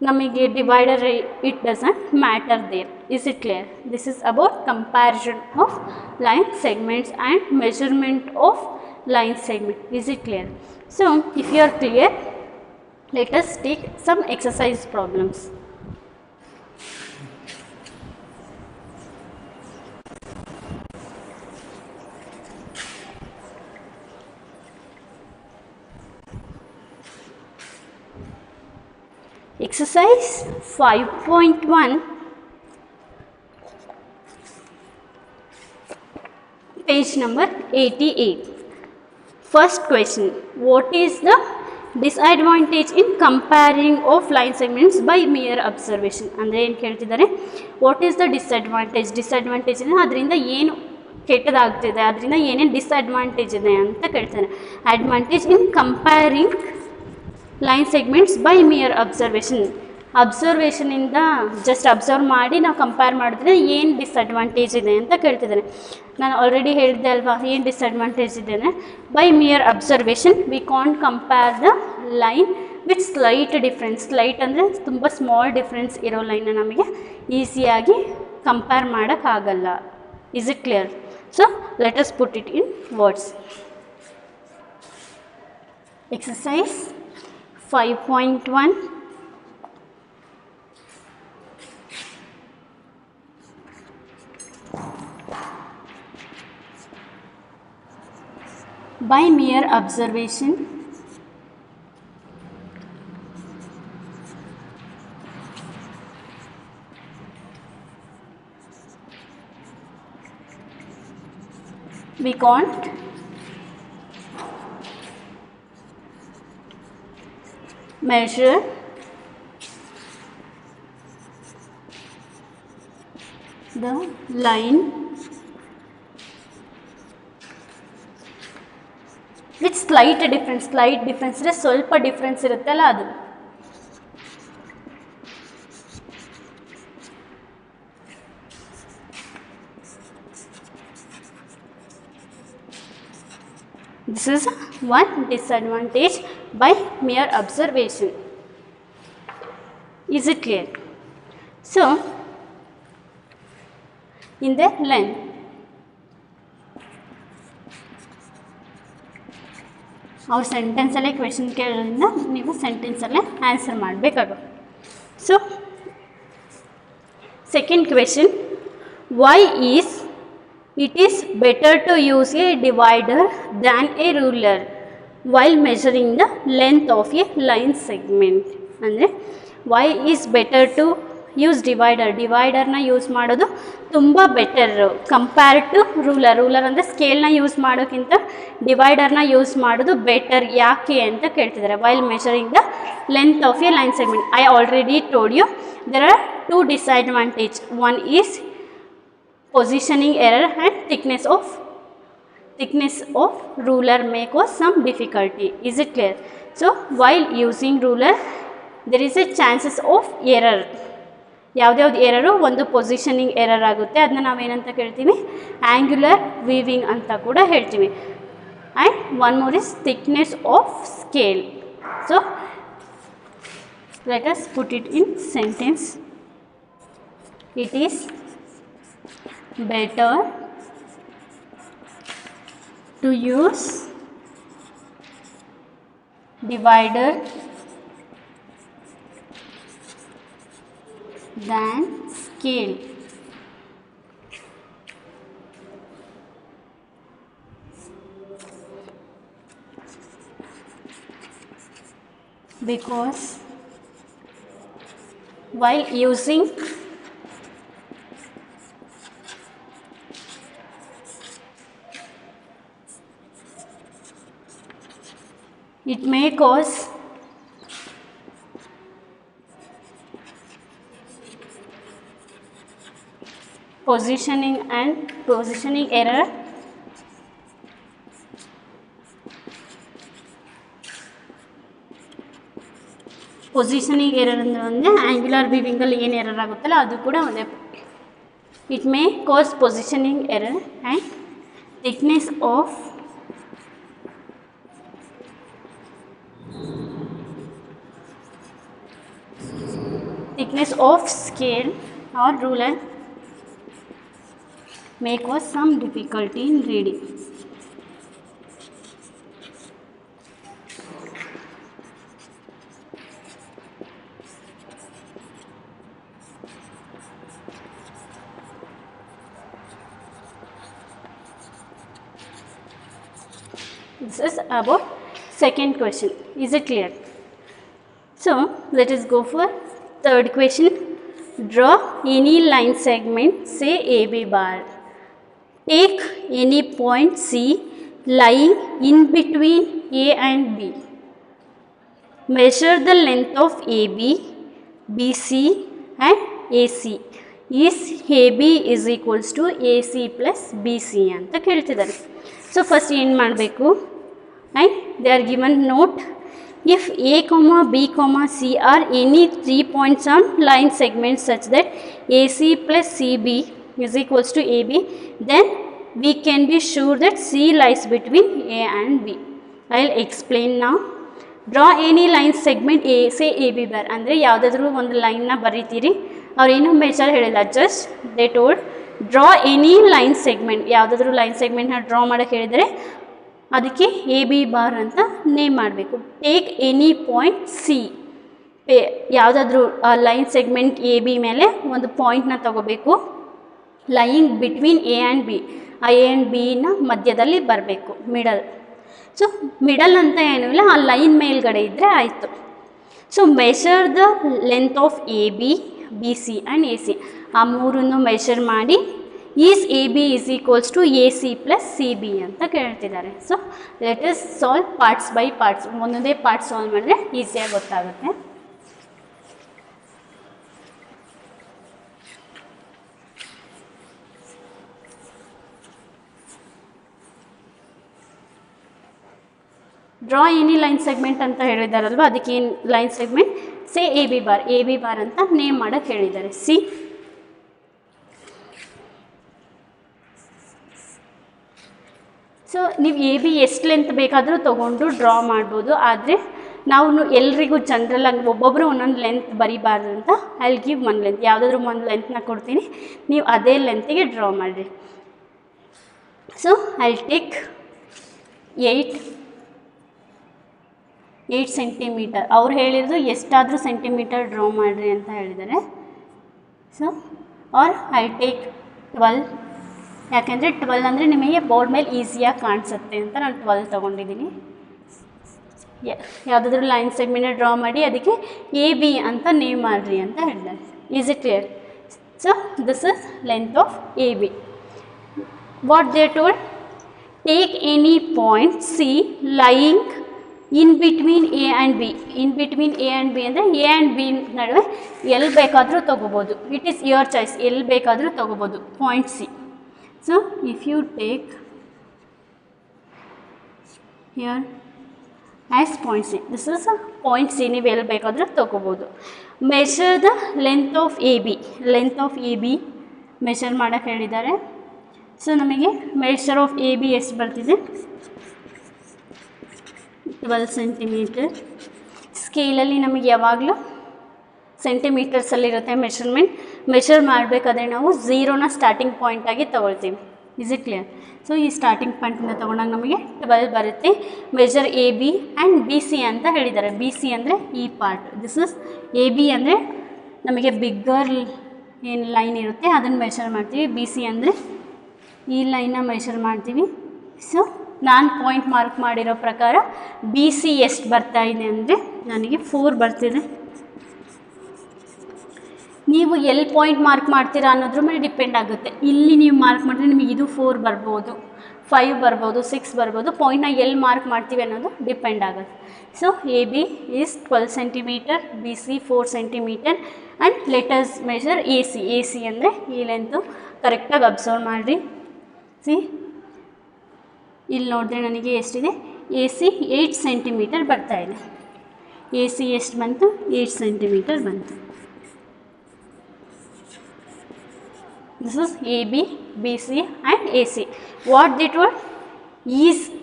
ನಮಗೆ divider it doesn't matter there. Is it clear? This is about comparison of line segments and measurement of line segment. Is it clear? So if you are clear, let us take some exercise problems. Exercise 5.1, page number 88. First question, what is the disadvantage in comparing of line segments by mere observation? ಅಂದರೆ ಏನು ಕೇಳ್ತಿದ್ದಾರೆ, what is the disadvantage ಇದೆ, ಅದರಿಂದ ಏನು ಕೆಟ್ಟದಾಗ್ತಿದೆ, ಅದರಿಂದ ಏನೇನು disadvantage ಇದೆ ಅಂತ ಕೇಳ್ತಾರೆ. Advantage in comparing line segments by mere ಅಬ್ಸರ್ವೇಷನಿಂದ ಜಸ್ಟ್ ಅಬ್ಸರ್ವ್ ಮಾಡಿ ನಾವು ಕಂಪೇರ್ ಮಾಡಿದ್ರೆ ಏನು ಡಿಸ್ಅಡ್ವಾಂಟೇಜ್ ಇದೆ ಅಂತ ಕೇಳ್ತಿದ್ದಾರೆ. ನಾನು ಆಲ್ರೆಡಿ ಹೇಳಿದ್ದೆ ಅಲ್ವಾ, ಏನು ಡಿಸ್ಅಡ್ವಾಂಟೇಜ್ ಇದೆ ಅಂದರೆ, by mere observation we can't compare the line with slight difference. Slight ಅಂದರೆ ತುಂಬ ಸ್ಮಾಲ್ ಡಿಫ್ರೆನ್ಸ್ ಇರೋ ಲೈನ್ನ ನಮಗೆ ಈಸಿಯಾಗಿ ಕಂಪೇರ್ ಮಾಡೋಕ್ಕಾಗಲ್ಲ. Is it clear? So let us put it in words. Exercise 5.1. By mere observation, we can't measure the line with slight difference ಅಂದರೆ ಸ್ವಲ್ಪ difference ಇರುತ್ತಲ್ಲ ಅದು. This is one disadvantage by mere observation. Is it clear? So, in the length, ಅವ್ರ ಸೆಂಟೆನ್ಸಲ್ಲೇ question ಕೇಳೋದ್ರಿಂದ ನೀವು ಸೆಂಟೆನ್ಸಲ್ಲೇ answer ಮಾಡಬೇಕಾಗುತ್ತೆ. So second question, why is it is better to use a divider than a ruler while measuring the length of a line segment. ಅಂದರೆ why is better to use ಡಿವೈಡರ್ನ use ಮಾಡೋದು ತುಂಬ better compared to ruler ಅಂದರೆ ಸ್ಕೇಲ್ನ use ಮಾಡೋಕ್ಕಿಂತ ಡಿವೈಡರ್ನ use ಮಾಡೋದು better. ಯಾಕೆ ಅಂತ ಕೇಳ್ತಿದ್ದಾರೆ. While measuring the length of a line segment, I already told you there are two disadvantages. One is positioning error and thickness of ruler may cause some difficulty. Is it clear? So while using ruler there is a chances of error. ಯಾವ್ದ್ಯಾವ್ದು ಎರರು, ಒಂದು positioning error ಆಗುತ್ತೆ, ಅದನ್ನ ನಾವೇನಂತ ಕೇಳ್ತೀವಿ, angular weaving ಅಂತ ಕೂಡ ಹೇಳ್ತೀವಿ. And one more is thickness of scale. So let us put it in sentence. It is better to use divider than scale because while using it may cause positioning error positioning error ಅಂದರೆ ಒಂದೇ, angular ವೀವಿಂಗಲ್ಲಿ ಏನು error ಆಗುತ್ತಲ್ಲ ಅದು ಕೂಡ ಒಂದೇ. It may cause positioning error and thickness of scale or ruler may cause some difficulty in reading. This is about second question. Is it clear? So let us go for third question. Draw any line segment, say AB bar. Take any point C lying in between A and B. Measure the length of AB, BC and AC. Is AB is equals to AC plus BC ಅಂತ ಕೇಳ್ತಿದ್ದಾರೆ. So first ಏನು ಮಾಡಬೇಕು, and they are given note, if A, B, C are any 3 points on line segment such that AC plus CB is equals to AB, then we can be sure that C lies between A and B. I will explain now. Draw any line segment A, say AB bar. ಅಂದರೆ ಯಾವುದಾದ್ರೂ ಒಂದು ಲೈನ್ನ ಬರೀತೀರಿ, ಅವ್ರು ಏನೂ measure ಹೇಳಿಲ್ಲ, just they told draw any line segment. ಯಾವುದಾದ್ರೂ line ಸೆಗ್ಮೆಂಟ್ನ draw ಮಾಡೋಕ್ಕೆ ಹೇಳಿದರೆ ಅದಕ್ಕೆ ಎ ಬಿ ಬಾರ್ ಅಂತ ನೇಮ್ ಮಾಡಬೇಕು. ಟೇಕ್ ಎನಿ ಪಾಯಿಂಟ್ ಸಿ, ಯಾವುದಾದ್ರೂ ಲೈನ್ ಸೆಗ್ಮೆಂಟ್ ಎ ಬಿ ಮೇಲೆ ಒಂದು ಪಾಯಿಂಟ್ನ ತಗೋಬೇಕು, lying between A and B. ಆ ಎ ಆ್ಯಂಡ್ ಬಿನ ಮಧ್ಯದಲ್ಲಿ ಬರಬೇಕು, ಮಿಡಲ್. ಸೊ ಮಿಡಲ್ ಅಂತ ಏನೂ ಇಲ್ಲ, ಆ ಲೈನ್ ಮೇಲ್ಗಡೆ ಇದ್ದರೆ ಆಯಿತು. So measure the length of A B, B C and A C, ಆ ಮೂರನ್ನು ಮೆಷರ್ ಮಾಡಿ is A B is equals to A C plus C B ಅಂತ ಕೇಳ್ತಿದ್ದಾರೆ. So let us solve parts by parts. ಒಂದೊಂದೇ part solve ಮಾಡಿದ್ರೆ ಈಸಿಯಾಗಿ ಗೊತ್ತಾಗುತ್ತೆ. Draw any line segment ಅಂತ ಹೇಳಿದಾರಲ್ವ, ಅದಕ್ಕೆ ಏನು line segment, say A B bar, A B bar ಅಂತ ನೇಮ್ ಮಾಡೋಕ್ಕೆ ಹೇಳಿದ್ದಾರೆ. ಸಿ ಸೊ ನೀವು ಎ ಬಿ ಎಷ್ಟು ಲೆಂತ್ ಬೇಕಾದರೂ ತೊಗೊಂಡು ಡ್ರಾ ಮಾಡ್ಬೋದು, ಆದರೆ ನಾವು ಎಲ್ರಿಗೂ ಜನರಲಾಗಿ ಒಬ್ಬೊಬ್ಬರು ಒಂದೊಂದು ಲೆಂತ್ ಬರಿಬಾರ್ದು ಅಂತ I will give one length, ಯಾವುದಾದ್ರೂ ಒಂದು ಲೆಂತ್ನ ಕೊಡ್ತೀನಿ, ನೀವು ಅದೇ ಲೆಂತಿಗೆ ಡ್ರಾ ಮಾಡಿರಿ. So I will take 8 centimetre. ಅವ್ರು ಹೇಳಿದ್ರು ಎಷ್ಟಾದರೂ ಸೆಂಟಿಮೀಟರ್ ಡ್ರಾ ಮಾಡಿರಿ ಅಂತ ಹೇಳಿದ್ದಾರೆ. ಸೊ ಆರ್ ಐ ಟೇಕ್ 12, ಯಾಕೆಂದರೆ 12 ಅಂದರೆ ನಿಮಗೆ ಬೋರ್ಡ್ ಮೇಲೆ ಈಸಿಯಾಗಿ ಕಾಣಿಸುತ್ತೆ ಅಂತ ನಾನು 12 ತೊಗೊಂಡಿದ್ದೀನಿ. ಯಾವುದಾದ್ರೂ ಲೈನ್ ಸೆಗ್ಮೆಂಟ್ ಡ್ರಾ ಮಾಡಿ ಅದಕ್ಕೆ AB ಅಂತ ನೇಮ್ ಮಾಡಿರಿ ಅಂತ ಹೇಳಿದ್ದಾರೆ. Is it clear? So this is length of AB. What they told? Take any point C lying in between A and B. In between A and B ಅಂದರೆ A and B ನಡುವೆ ಎಲ್ಲಿ ಬೇಕಾದರೂ ತೊಗೋಬೋದು. It is your choice, ಎಲ್ಲಿ ಬೇಕಾದರೂ ತೊಗೋಬೋದು point C. So if you take here as point C, this is point C, ನೀವು ಎಲ್ಲಿ ಬೇಕಾದರೂ ತೊಗೋಬೋದು. Measure the length of AB. Length of AB measure ಮಾಡೋಕ್ಕೆ ಹೇಳಿದ್ದಾರೆ. ಸೊ ನಮಗೆ ಮೆಷರ್ ಆಫ್ AB ಎಷ್ಟು ಬರ್ತಿದೆ? 12 ಸೆಂಟಿಮೀಟರ್. ಸ್ಕೇಲಲ್ಲಿ ನಮಗೆ ಯಾವಾಗಲೂ ಸೆಂಟಿಮೀಟರ್ಸಲ್ಲಿರುತ್ತೆ ಮೆಷರ್ಮೆಂಟ್. ಮೆಷರ್ ಮಾಡಬೇಕಾದ್ರೆ ನಾವು 0ನ ಸ್ಟಾರ್ಟಿಂಗ್ ಪಾಯಿಂಟಾಗಿ ತೊಗೊಳ್ತೀವಿ. Is it clear? ಸೊ ಈ ಸ್ಟಾರ್ಟಿಂಗ್ ಪಾಯಿಂಟಿಂದ ತೊಗೊಂಡಾಗ ನಮಗೆ 12 ಬರುತ್ತೆ. ಮೆಷರ್ AB ಆ್ಯಂಡ್ BC ಅಂತ ಹೇಳಿದ್ದಾರೆ. BC ಅಂದರೆ ಈ ಪಾರ್ಟ್, ದಿಸ್ ಇಸ್ AB ಅಂದರೆ ನಮಗೆ ಬಿಗ್ಗರ್ ಏನು ಲೈನ್ ಇರುತ್ತೆ ಅದನ್ನು ಮೆಷರ್ ಮಾಡ್ತೀವಿ. BC ಅಂದರೆ ಈ ಲೈನ್ನ ಮೆಷರ್ ಮಾಡ್ತೀವಿ. ಸೊ ನಾನು ಪಾಯಿಂಟ್ ಮಾರ್ಕ್ ಮಾಡಿರೋ ಪ್ರಕಾರ BC ಎಷ್ಟು ಬರ್ತಾ ಇದೆ ಅಂದರೆ ನನಗೆ 4 ಬರ್ತಿದೆ. ನೀವು ಎಲ್ಲಿ ಪಾಯಿಂಟ್ ಮಾರ್ಕ್ ಮಾಡ್ತೀರಾ ಅನ್ನೋದ್ರ ಮೇಲೆ ಡಿಪೆಂಡ್ ಆಗುತ್ತೆ. ಇಲ್ಲಿ ನೀವು ಮಾರ್ಕ್ ಮಾಡಿದ್ರೆ ನಿಮಗೆ ಇದು 4 ಬರ್ಬೋದು, 5 ಬರ್ಬೋದು, 6 ಬರ್ಬೋದು. ಪಾಯಿಂಟ್ನ ಎಲ್ಲಿ ಮಾರ್ಕ್ ಮಾಡ್ತೀವಿ ಅನ್ನೋದು ಡಿಪೆಂಡ್ ಆಗುತ್ತೆ. So AB is 12 centimetre, BC 4 centimetre and let's measure AC. AC ಅಂದರೆ ಈ ಲೆಂತು ಕರೆಕ್ಟಾಗಿ ಅಬ್ಸರ್ವ್ ಮಾಡಿರಿ. ಸಿ ಇಲ್ಲಿ ನೋಡಿದ್ರೆ ನನಗೆ ಎಷ್ಟಿದೆ? AC 8 ಸೆಂಟಿಮೀಟರ್ ಬರ್ತಾಯಿದೆ. AC ಎಷ್ಟು ಬಂತು? 8 ಸೆಂಟಿಮೀಟರ್ ಬಂತು. This is AB, BC and AC. What the told?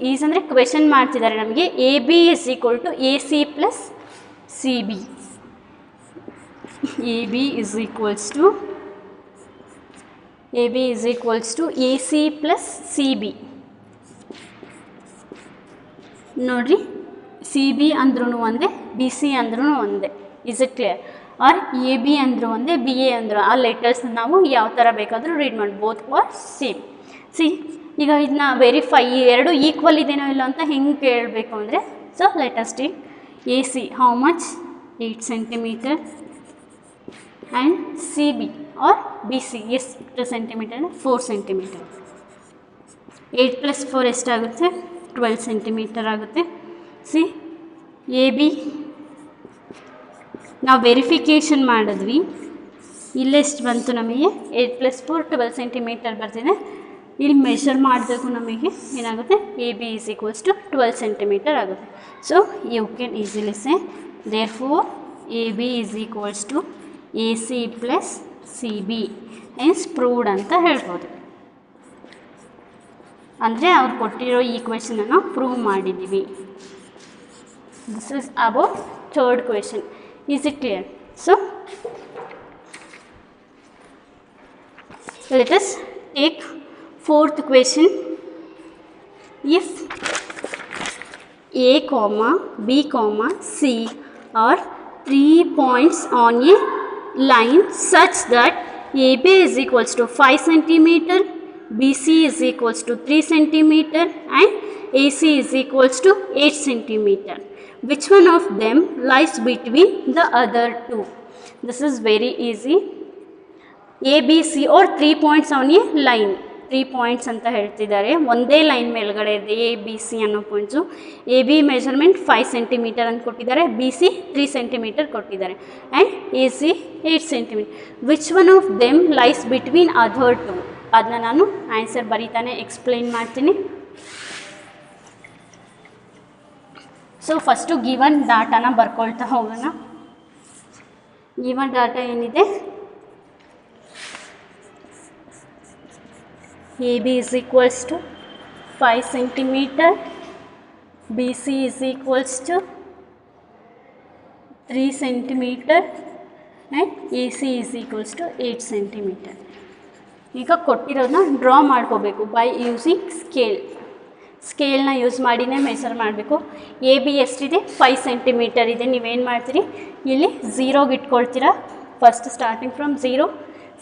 Is ಅಂದರೆ ಕ್ವೆಶನ್ ಮಾಡ್ತಿದ್ದಾರೆ ನಮಗೆ. AB is equal to AC plus CB. AB is equals to AC plus CB. ನೋಡಿರಿ, CB ಅಂದ್ರೂ ಒಂದೇ, BC ಅಂದ್ರೂ ಒಂದೇ. Is it clear? Or AB ಅಂದರೂ ಒಂದೇ, BA ಅಂದರು. ಆ ಲೆಟರ್ಸ್ ನಾವು ಯಾವ ಥರ ಬೇಕಾದರೂ ರೀಡ್ ಮಾಡಿ, ಬೋತ್ ಆರ್ ಸೇಮ್. ಈಗ ಇದನ್ನ ವೆರಿಫೈ, ಎರಡು ಈಕ್ವಲ್ ಇದೆನೋ ಇಲ್ಲ ಅಂತ ಹೆಂಗೆ ಕೇಳಬೇಕು ಅಂದರೆ, so let us take AC how much? 8 centimetre and CB or BC ಎಷ್ಟು ಸೆಂಟಿಮೀಟರ್? 4 ಸೆಂಟಿಮೀಟರ್. 8 ಪ್ಲಸ್ 4 ಎಷ್ಟಾಗುತ್ತೆ? 12 ಸೆಂಟಿಮೀಟರ್ ಆಗುತ್ತೆ. AB ನಾವು ವೆರಿಫಿಕೇಷನ್ ಮಾಡಿದ್ವಿ, ಇಲ್ಲೆಷ್ಟು ಬಂತು ನಮಗೆ? 8 ಪ್ಲಸ್ 4 12 ಸೆಂಟಿಮೀಟರ್ ಬರ್ತಿದೆ. ಇಲ್ಲಿ ಮೆಷರ್ ಮಾಡಬೇಕು ನಮಗೆ ಏನಾಗುತ್ತೆ? AB is equals to 12 centimetre ಆಗುತ್ತೆ. So you can easily say therefore AB is equals to AC plus CB is proved ಅಂತ ಹೇಳ್ಬೋದು. ಅಂದರೆ ಅವ್ರು ಕೊಟ್ಟಿರೋ ಈಕ್ವೇಷನನ್ನು ಪ್ರೂವ್ ಮಾಡಿದ್ದೀವಿ. This is about third question. Is it clear? So let us take fourth question. If A, B, C are 3 points on a line such that AB is equals to 5 centimeter, BC is equals to 3 centimeter and AC is equals to 8 centimeter. Which one of them lies between the other two? This is very easy. A, B, C or 3 points on a line. 3 points ಅಂತ ಹೇಳ್ತಿದ್ದಾರೆ. ಒಂದೇ line ಮೇಲ್ಗಡೆ ಇದೆ A, B, C ಅನ್ನೋ points. AB measurement 5 centimetre ಅಂತ ಕೊಟ್ಟಿದ್ದಾರೆ, BC 3 centimetre ಕೊಟ್ಟಿದ್ದಾರೆ and AC 8 centimetre. Which one of them lies between other two? ಅದನ್ನ ನಾನು ಆನ್ಸರ್ ಬರೀತಾನೆ ಎಕ್ಸ್ಪ್ಲೈನ್ ಮಾಡ್ತೀನಿ. ಸೊ ಫಸ್ಟು ಗಿವನ್ ಡಾಟಾನ ಬರ್ಕೊಳ್ತಾ ಹೋಗೋಣ. ಗಿವನ್ ಡಾಟಾ ಏನಿದೆ? AB is equals to 5 centimeter, BC is equals to 3 centimeter and AC is equals to 8 centimeter. ಈಗ ಕೊಟ್ಟಿರೋದನ್ನ draw ಮಾಡ್ಕೋಬೇಕು ಬೈ ಯೂಸಿಂಗ್ ಸ್ಕೇಲ್ನ ಯೂಸ್ ಮಾಡಿನೇ ಮೆಸರ್ ಮಾಡಬೇಕು. ಎ ಬಿ ಎಷ್ಟಿದೆ 5 ಸೆಂಟಿಮೀಟರ್ ಇದೆ. ನೀವೇನು ಮಾಡ್ತೀರಿ ಇಲ್ಲಿ 0ಗೆ ಇಟ್ಕೊಳ್ತೀರಾ. ಫಸ್ಟ್ ಸ್ಟಾರ್ಟಿಂಗ್ ಫ್ರಮ್ 0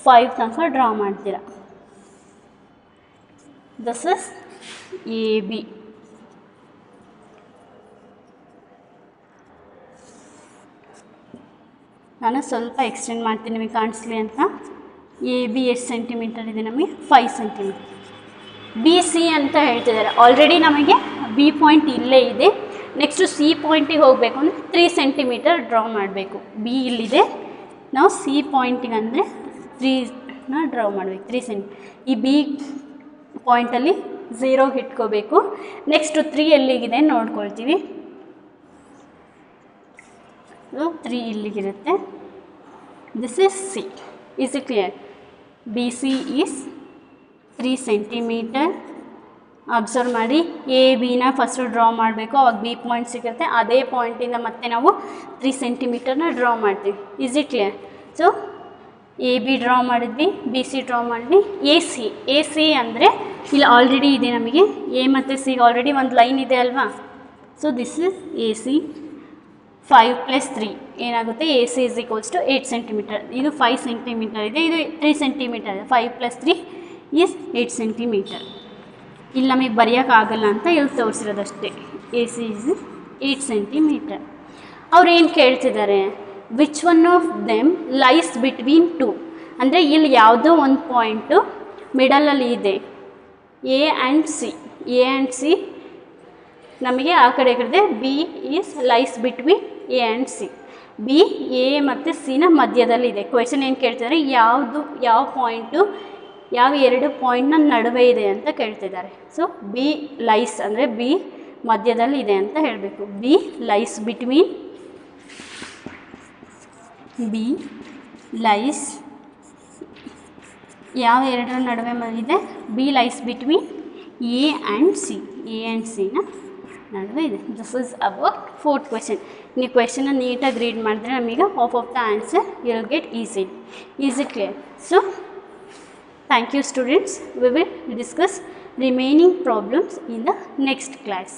5 ತನಕ ಡ್ರಾ ಮಾಡ್ತೀರಾ. This is A B. ನಾನು ಸ್ವಲ್ಪ ಎಕ್ಸ್ಟೆಂಡ್ ಮಾಡ್ತೀನಿ ನಿಮಗೆ ಕಾಣಿಸ್ಲಿ ಅಂತ. ಎ ಬಿ ಎಷ್ಟು ಸೆಂಟಿಮೀಟರ್ ಇದೆ ನಮಗೆ 5 ಸೆಂಟಿಮೀಟರ್. ಬಿ ಸಿ ಅಂತ ಹೇಳ್ತಿದ್ದಾರೆ. ಆಲ್ರೆಡಿ ನಮಗೆ ಬಿ ಪಾಯಿಂಟ್ ಇಲ್ಲೇ ಇದೆ. ನೆಕ್ಸ್ಟು ಸಿ ಪಾಯಿಂಟಿಗೆ ಹೋಗಬೇಕು ಅಂದರೆ 3 ಸೆಂಟಿಮೀಟರ್ ಡ್ರಾ ಮಾಡಬೇಕು. ಬಿ ಇಲ್ಲಿದೆ, ನಾವು ಸಿ ಪಾಯಿಂಟಿಗೆ ಅಂದರೆ 3ನ ಡ್ರಾ ಮಾಡಬೇಕು. 3 ಈ ಬಿ ಪಾಯಿಂಟಲ್ಲಿ 0ಗೆ ಇಟ್ಕೋಬೇಕು. ನೆಕ್ಸ್ಟು 3 ಎಲ್ಲಿಗಿದೆ ನೋಡ್ಕೊಳ್ತೀವಿ. 3 ಇಲ್ಲಿಗಿರುತ್ತೆ. This is C. Is it clear? B C is 3 centimetre. Observe ಮಾಡಿ, ಎ ಬಿನ ಫಸ್ಟು ಡ್ರಾ ಮಾಡಬೇಕು, ಅವಾಗ ಬಿ ಪಾಯಿಂಟ್ ಸಿಗುತ್ತೆ. ಅದೇ ಪಾಯಿಂಟಿಂದ ಮತ್ತೆ ನಾವು 3 ಸೆಂಟಿಮೀಟರ್ನ ಡ್ರಾ ಮಾಡ್ತೀವಿ. Is it clear? So A B draw ಮಾಡಿದ್ವಿ, ಬಿ ಸಿ ಡ್ರಾ ಮಾಡಿದ್ವಿ. ಎ ಸಿ ಅಂದರೆ ಇಲ್ಲಿ ಆಲ್ರೆಡಿ ಇದೆ ನಮಗೆ. ಎ ಮತ್ತು ಸಿಗೆ ಆಲ್ರೆಡಿ ಒಂದು ಲೈನ್ ಇದೆ ಅಲ್ವಾ. So this is A C. 5 + 3 ಏನಾಗುತ್ತೆ? A C is equals to 8 centimetre. ಇದು 5 ಸೆಂಟಿಮೀಟರ್ ಇದೆ, ಇದು 3 ಸೆಂಟಿಮೀಟರ್ ಇದೆ. 5 + 3 ಈಸ್ 8 ಸೆಂಟಿಮೀಟರ್. ಇಲ್ಲಿ ನಮಗೆ ಬರೆಯೋಕ್ಕಾಗಲ್ಲ ಅಂತ ಇಲ್ಲಿ ತೋರಿಸಿರೋದಷ್ಟೇ. A C is 8 centimetre. ಅವ್ರು ಏನು ಕೇಳ್ತಿದ್ದಾರೆ? Which one of them lies between 2. ಅಂದರೆ ಇಲ್ಲಿ ಯಾವುದೋ ಒಂದು ಪಾಯಿಂಟು ಮಿಡಲಲ್ಲಿ ಇದೆ. A and C. A and C ನಮಗೆ ಆ ಕಡೆ ಕಡೆ. B is lies between A and C. B A ಮತ್ತು ಸಿನ ಮಧ್ಯದಲ್ಲಿದೆ. ಕ್ವೆಶನ್ ಏನು ಕೇಳ್ತಿದ್ದಾರೆ? ಯಾವ ಪಾಯಿಂಟು ಯಾವ 2 ಪಾಯಿಂಟ್ನ ನಡುವೆ ಇದೆ ಅಂತ ಕೇಳ್ತಿದ್ದಾರೆ. ಸೊ ಬಿ ಲೈಸ್ ಅಂದರೆ ಬಿ ಮಧ್ಯದಲ್ಲಿ ಇದೆ ಅಂತ ಹೇಳಬೇಕು. B lies between, B lies ಯಾವ 2ರ ನಡುವೆ ಇದೆ? B lies between A and C. A and ಸಿನ ನಡುವೆ ಇದೆ. This is about 4th question. ನೀವು ಕ್ವೆಶನ್ನ ನೀಟಾಗಿ ರೀಡ್ ಮಾಡಿದ್ರೆ ನಮಗೆ half of the answer you will get easy. Is it clear? So thank you students. We will discuss remaining problems in the next class.